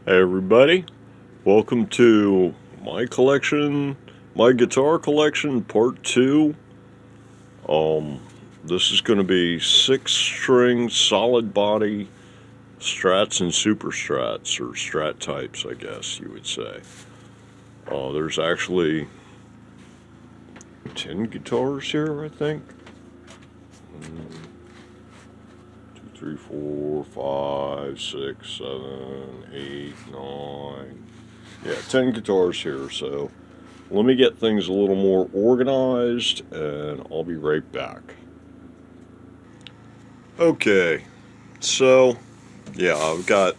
Hey everybody, welcome to my collection, my guitar collection part 2. Um, this is going to be 6-string solid body Strats and Super Strats, or Strat types, I guess you would say. There's actually 10 guitars here, I think. 2, 3, 4, 5, 6, 7, 8, 9. Yeah, 10 guitars here, so let me get things a little more organized and I'll be right back. Okay, so yeah, I've got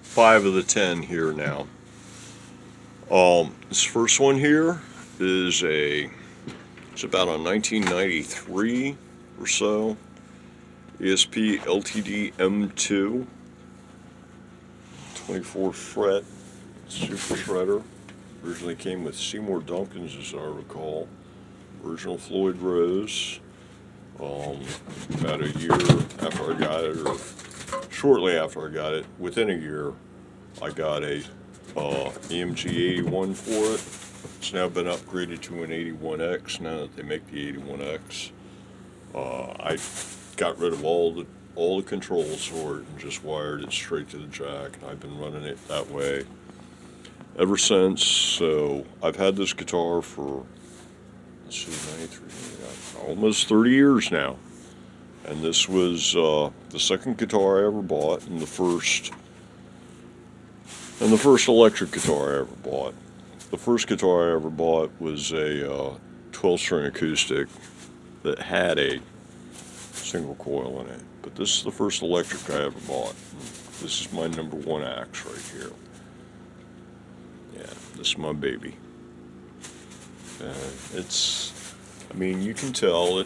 5 of the 10 here now. This first one here is it's about a 1993 or so ESP LTD M2 24 fret super shredder. Originally came with Seymour Duncan's, as I recall. Original Floyd Rose. About a year after I got it, or shortly after I got it, within a year, I got a EMG 81 for it. It's now been upgraded to an 81X now that they make the 81X. I got rid of all the controls for it and just wired it straight to the jack, and I've been running it that way ever since. So I've had this guitar for, let's see, 93, almost 30 years now. And this was the second guitar I ever bought, and the first electric guitar I ever bought. The first guitar I ever bought was a 12-string acoustic that had a single coil in it. But this is the first electric I ever bought. This is my number 1 axe right here. Yeah, this is my baby. You can tell the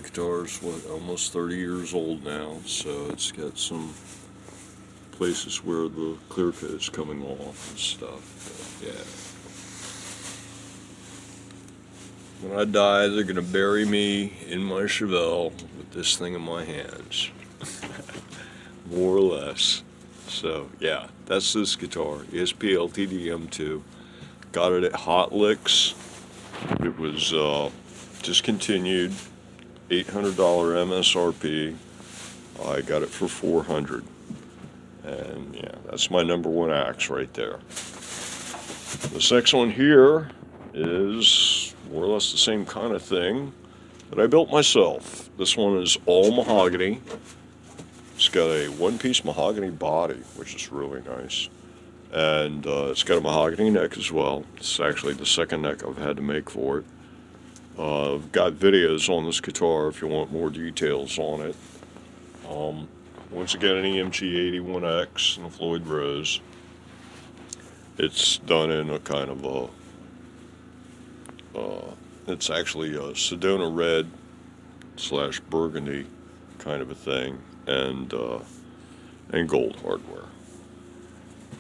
guitar's almost 30 years old now, so it's got some places where the clear coat's coming off and stuff. But yeah. When I die, they're gonna bury me in my Chevelle with this thing in my hands. More or less. So yeah, that's this guitar, ESP LTD M2. Got it at Hot Licks. It was discontinued, $800 MSRP. I got it for $400. And yeah, that's my number 1 axe right there. This next one here is more or less the same kind of thing that I built myself. This one is all mahogany. It's got a 1-piece mahogany body, which is really nice. And it's got a mahogany neck as well. It's actually the second neck I've had to make for it. I've got videos on this guitar if you want more details on it. Once again, an EMG 81X and a Floyd Rose. It's done in a kind of it's actually a Sedona red / burgundy kind of a thing, and gold hardware.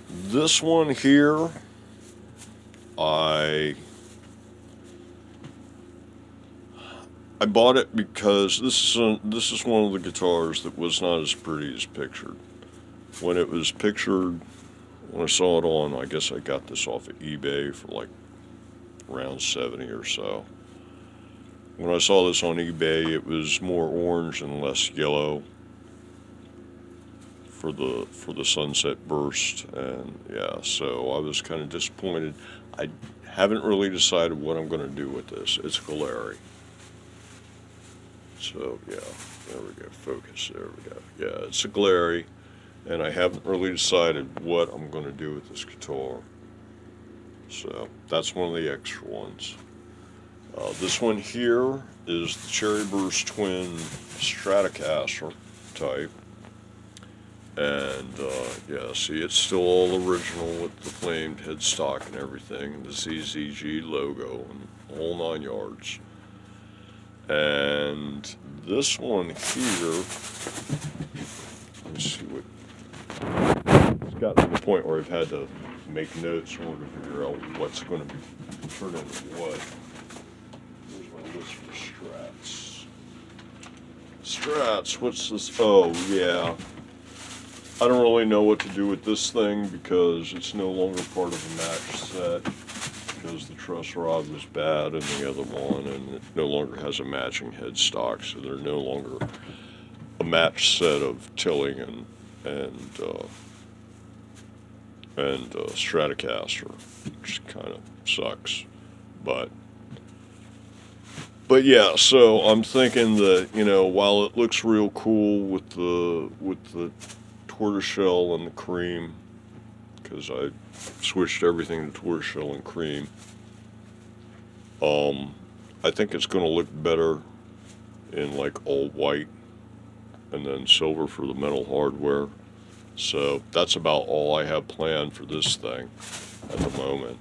This one here, I bought it because this is one of the guitars that was not as pretty as pictured. When it was pictured, when I saw it on, I guess I got this off of eBay for like around 70 or so. When I saw this on eBay, it was more orange and less yellow for the sunset burst, and yeah, so I was kind of disappointed. I haven't really decided what I'm going to do with this. It's Galari. So yeah, there we go. Focus. There we go. Yeah, it's a Galari, and I haven't really decided what I'm going to do with this guitar. So that's one of the extra ones. This one here is the Cherry Burst Twin Stratocaster type. And yeah, see, it's still all original with the flamed headstock and everything, and the ZZG logo and whole 9 yards. And this one here, let's see what, it's gotten to the point where I've had to make notes in order to figure out what's going to be turned into what. Here's my list for Strats. Strats, what's this? Oh, yeah. I don't really know what to do with this thing because it's no longer part of the match set because the truss rod was bad in the other one, and it no longer has a matching headstock, so they're no longer a match set of Tilling and Stratocaster, which kind of sucks, but yeah, so I'm thinking that, while it looks real cool with the tortoiseshell and the cream, because I switched everything to tortoiseshell and cream, I think it's going to look better in like all white and then silver for the metal hardware. So that's about all I have planned for this thing at the moment.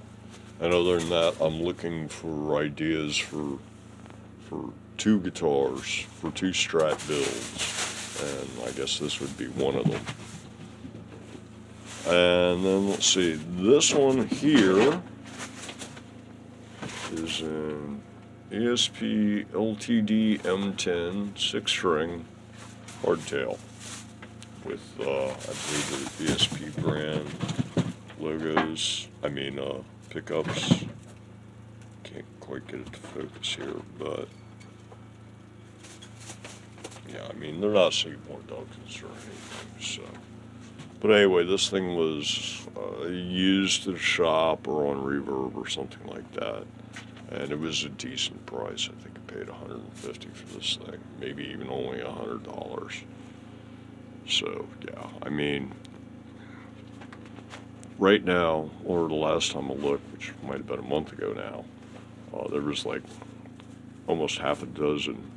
And other than that, I'm looking for ideas for two guitars, for two Strat builds, and I guess this would be one of them. And then let's see, this one here is an ESP LTD M10 6-string hardtail with, I believe, the ESP brand logos, pickups. Can't quite get it to focus here, but yeah, they're not Seymour Duncan's or anything, so. But anyway, this thing was used at a shop or on Reverb or something like that, and it was a decent price. I think I paid $150 for this thing, maybe even only $100. So yeah, right now, or the last time I looked, which might have been a month ago now, there was like almost half a dozen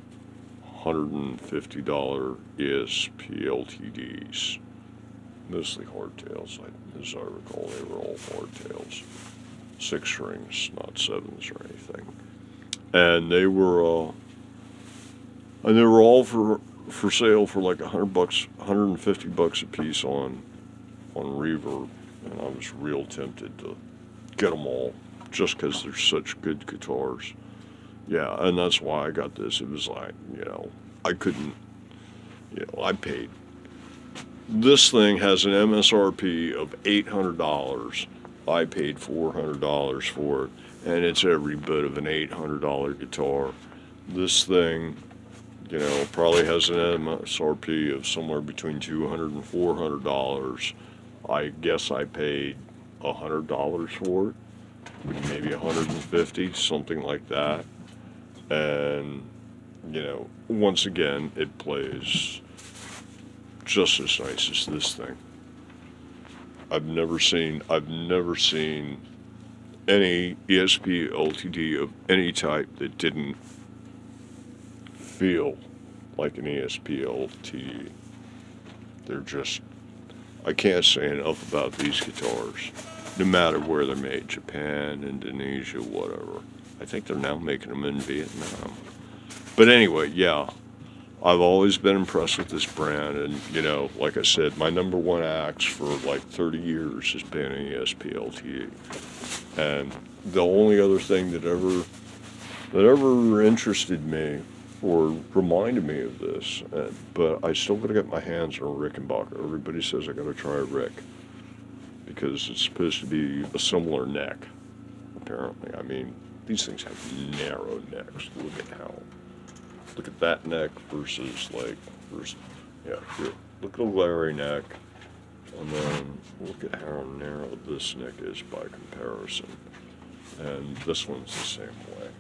$150 ESP LTDs, mostly hardtails. As I recall, they were all hardtails, 6 strings, not 7s or anything. And they were all for sale for like $100, $150 a piece on Reverb, and I was real tempted to get them all just because they're such good guitars. Yeah, and that's why I got this. It was like, I couldn't, I paid. This thing has an MSRP of $800. I paid $400 for it, and it's every bit of an $800 guitar. This thing, probably has an MSRP of somewhere between $200 and $400. I guess I paid $100 for it, maybe $150, something like that. And, once again, it plays just as nice as this thing. I've never seen any ESP LTD of any type that didn't feel like an ESP LTD. They're just, I can't say enough about these guitars, no matter where they're made, Japan, Indonesia, whatever. I think they're now making them in Vietnam. But anyway, yeah, I've always been impressed with this brand, and, like I said, my number one axe for like 30 years has been an ESP LTD. And the only other thing that ever interested me or reminded me of this, but I still got to get my hands on a Rickenbacker. Everybody says I got to try a Rick because it's supposed to be a similar neck, apparently. These things have narrow necks. Look at that neck versus here, look at the Larry neck, and then look at how narrow this neck is by comparison. And this one's the same way.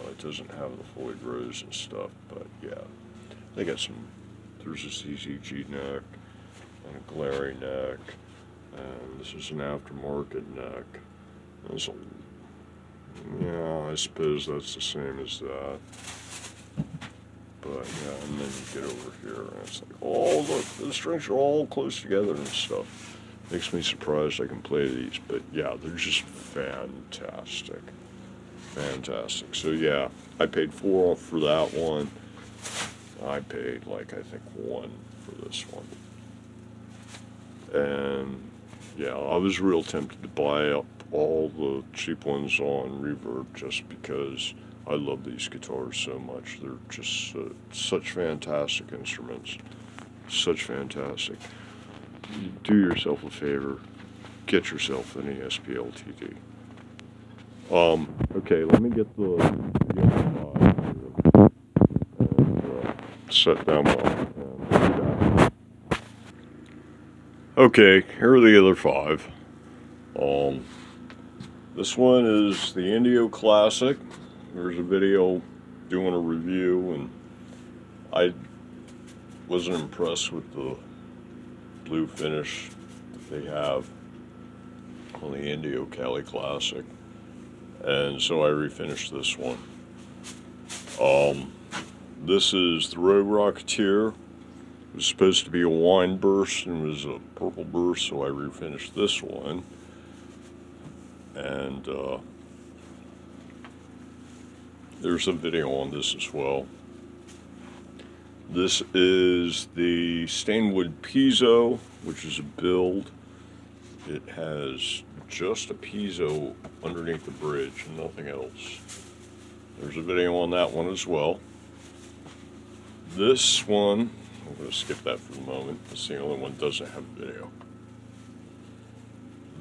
It doesn't have the Floyd Rose and stuff, but yeah, they got there's a CCG neck and a Glary neck, and this is an aftermarket neck. I suppose that's the same as that. But yeah, and then you get over here, and it's like, oh, look, the strings are all close together and stuff. Makes me surprised I can play these, but yeah, they're just fantastic. Fantastic. So yeah, I paid $4 for that one. I paid I think $1 for this one. And yeah, I was real tempted to buy up all the cheap ones on Reverb just because I love these guitars so much. They're just such fantastic instruments. Such fantastic. do yourself a favor, get yourself an ESP LTD. Okay, let me get the other five and set them up. And do that. Okay, here are the other five. This one is the Indio Classic. There's a video doing a review, and I wasn't impressed with the blue finish that they have on the Indio Cali Classic, and so I refinished this one. This is the Rogue Rocketeer. It was supposed to be a wine burst and it was a purple burst, so I refinished this one. And there's a video on this as well. This is the Stainwood Piezo, which is a build. It has just a piezo underneath the bridge and nothing else. There's a video on that one as well. This one, I'm going to skip that for the moment. It's the only one that doesn't have a video.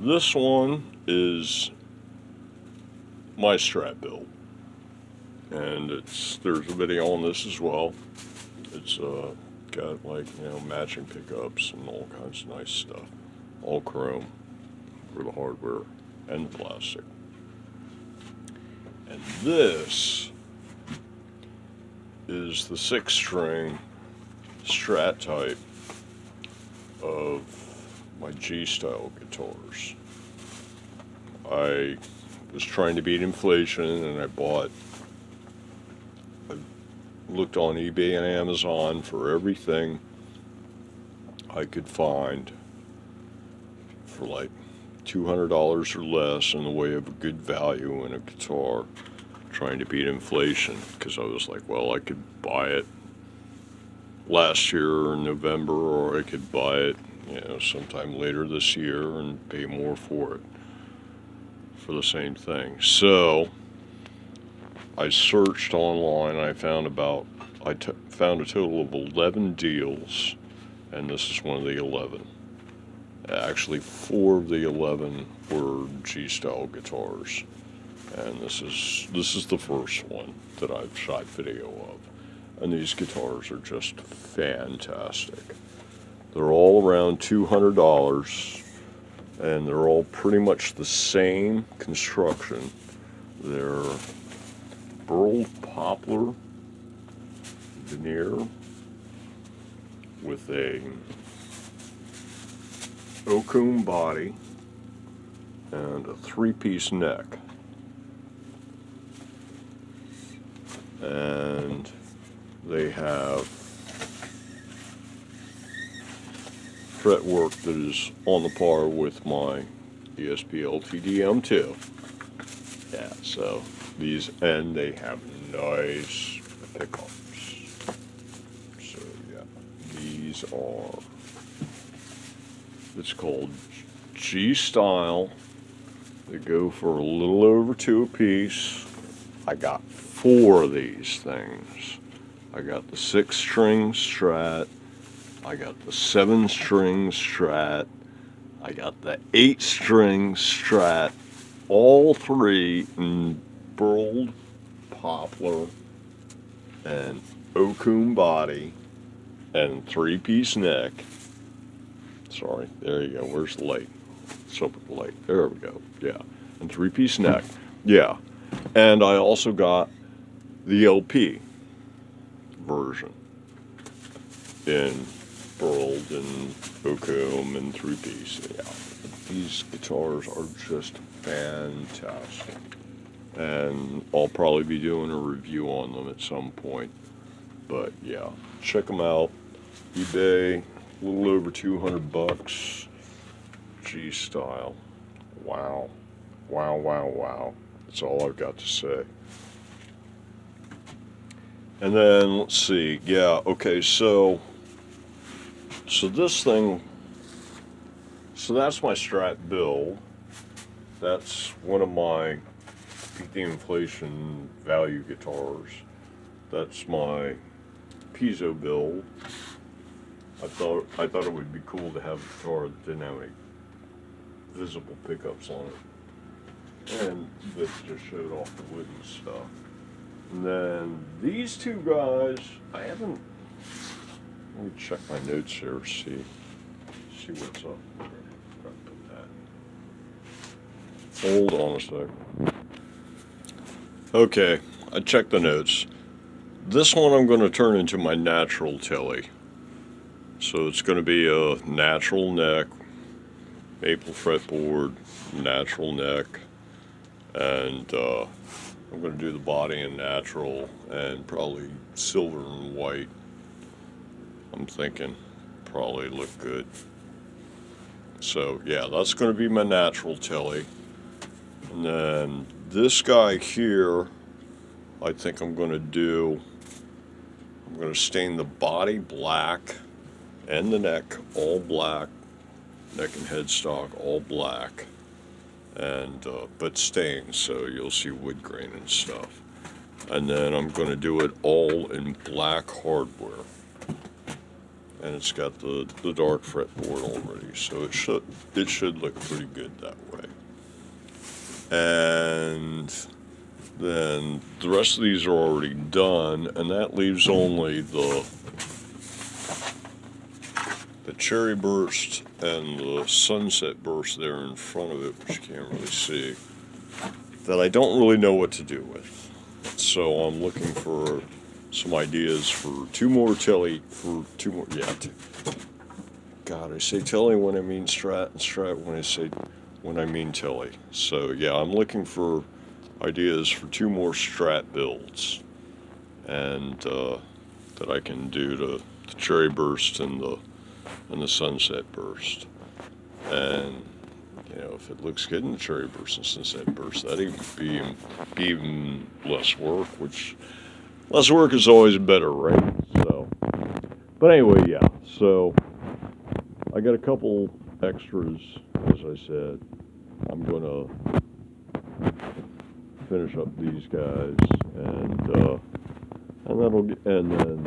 This one is my Strat build, and there's a video on this as well. It's got, like, matching pickups and all kinds of nice stuff, all chrome for the hardware and the plastic. And this is the 6-string Strat type of my G-style guitars. I was trying to beat inflation, and I looked on eBay and Amazon for everything I could find for like $200 or less in the way of a good value in a guitar, trying to beat inflation, because I was like, well, I could buy it last year in November, or I could buy it sometime later this year and pay more for it for the same thing. So I searched online. I found found a total of 11 deals, and this is one of the 11. Actually, 4 of the 11 were G-style guitars, and this is the first one that I've shot video of. And these guitars are just fantastic. They're all around $200, and they're all pretty much the same construction. They're burled poplar veneer with a oakum body and a 3-piece neck. And they have fretwork that is on the par with my ESP LTD M2. Yeah, so and they have nice pickups. So yeah, these are, it's called G-style. They go for a little over $2 a piece. I got 4 of these things. I got the 6-string Strat, I got the 7-string Strat, I got the 8-string Strat, all 3 in burled poplar and oakum body and 3-piece neck. Sorry, there you go. Where's the light? Let's open the light. There we go. Yeah, and 3-piece neck. Yeah, and I also got the LP version in burled and oakum and 3-piece. Yeah, these guitars are just fantastic, and I'll probably be doing a review on them at some point. But yeah, check them out. eBay, a little over $200. G-style. Wow. Wow, wow, wow. That's all I've got to say. And then, let's see. Yeah, okay, so this thing, so that's my Strat build. That's one of my beat the inflation value guitars. That's my piezo build. I thought it would be cool to have a guitar that didn't have any visible pickups on it, and that just showed off the wood and stuff. And then these two guys, I haven't. Let me check my notes here. See what's up. Hold on a sec. Okay, I checked the notes. This one I'm going to turn into my natural Tilly. So it's going to be a natural neck, maple fretboard, natural neck, and I'm going to do the body in natural and probably silver and white. I'm thinking probably look good. So yeah, that's going to be my natural Tilly. And then this guy here, I think I'm going to stain the body black and the neck all black, neck and headstock all black, and but stained, so you'll see wood grain and stuff. And then I'm going to do it all in black hardware, and it's got the dark fretboard already, so it should look pretty good that way. And then the rest of these are already done, and that leaves only the cherry burst and the sunset burst there in front of it, which you can't really see, that I don't really know what to do with. So I'm looking for some ideas for two more Tilly, God, I say Tilly when I mean Strat, and Strat when I mean Tilly. So yeah, I'm looking for ideas for two more Strat builds, and that I can do the cherry burst and the sunset burst. And if it looks good in the cherry burst and sunset burst, that'd even be even less work, which less work is always better, right? So, but anyway, yeah, so I got a couple extras, as I said. I'm gonna finish up these guys, and then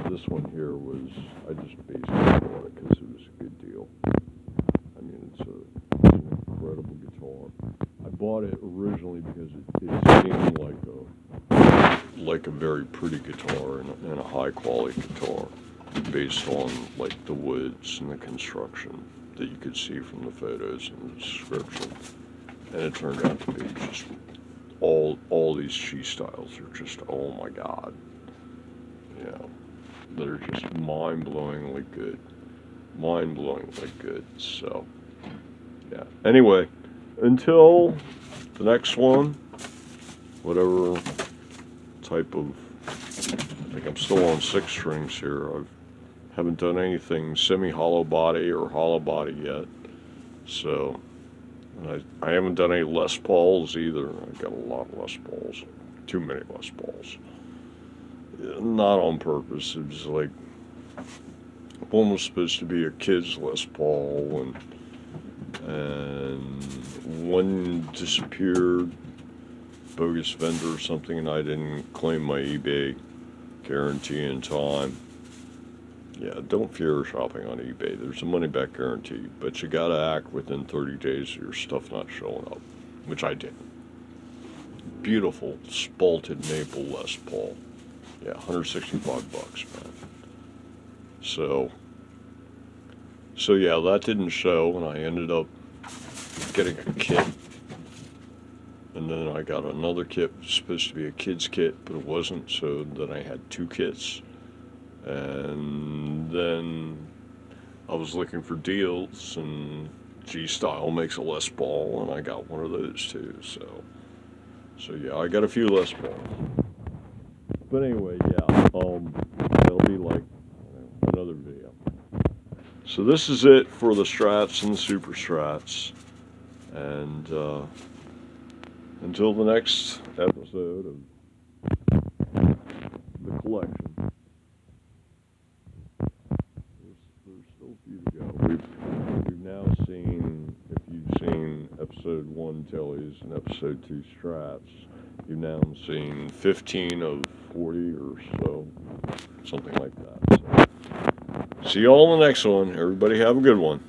this one here was, I just basically bought it because it was a good deal. I mean, it's an incredible guitar. I bought it originally because it seemed like a very pretty guitar and a high quality guitar, based on like the woods and the construction that you could see from the photos and the description. And it turned out to be just all these G styles are just, oh my God. They're just mind-blowingly good. So, yeah. Anyway, until the next one, whatever type of, I think I'm still on 6 strings here. I haven't done anything semi-hollow body or hollow body yet. So, I haven't done any Les Pauls either. I've got a lot of Les Pauls. Too many Les Pauls. Not on purpose. It was like one was supposed to be a kid's Les Paul, and one disappeared, bogus vendor or something, and I didn't claim my eBay guarantee in time. Yeah, don't fear shopping on eBay. There's a money-back guarantee, but you gotta act within 30 days of your stuff not showing up, which I did. Beautiful spalted maple Les Paul. Yeah, $165, man. So yeah, that didn't show, and I ended up getting a kit. And then I got another kit, it was supposed to be a kid's kit, but it wasn't, so then I had 2 kits. And then I was looking for deals, and G-Style makes a Les Paul, and I got one of those too, so yeah, I got a few Les Pauls. But anyway, yeah, it'll be like another video. So this is it for the Strats and the Super Strats. And until the next episode of the collection, there's still a few to go. We've now seen, if you've seen episode 1 Tillys and episode 2 Strats, you've now seen 15 of 40 or so, something like that. So. See you all in the next one. Everybody have a good one.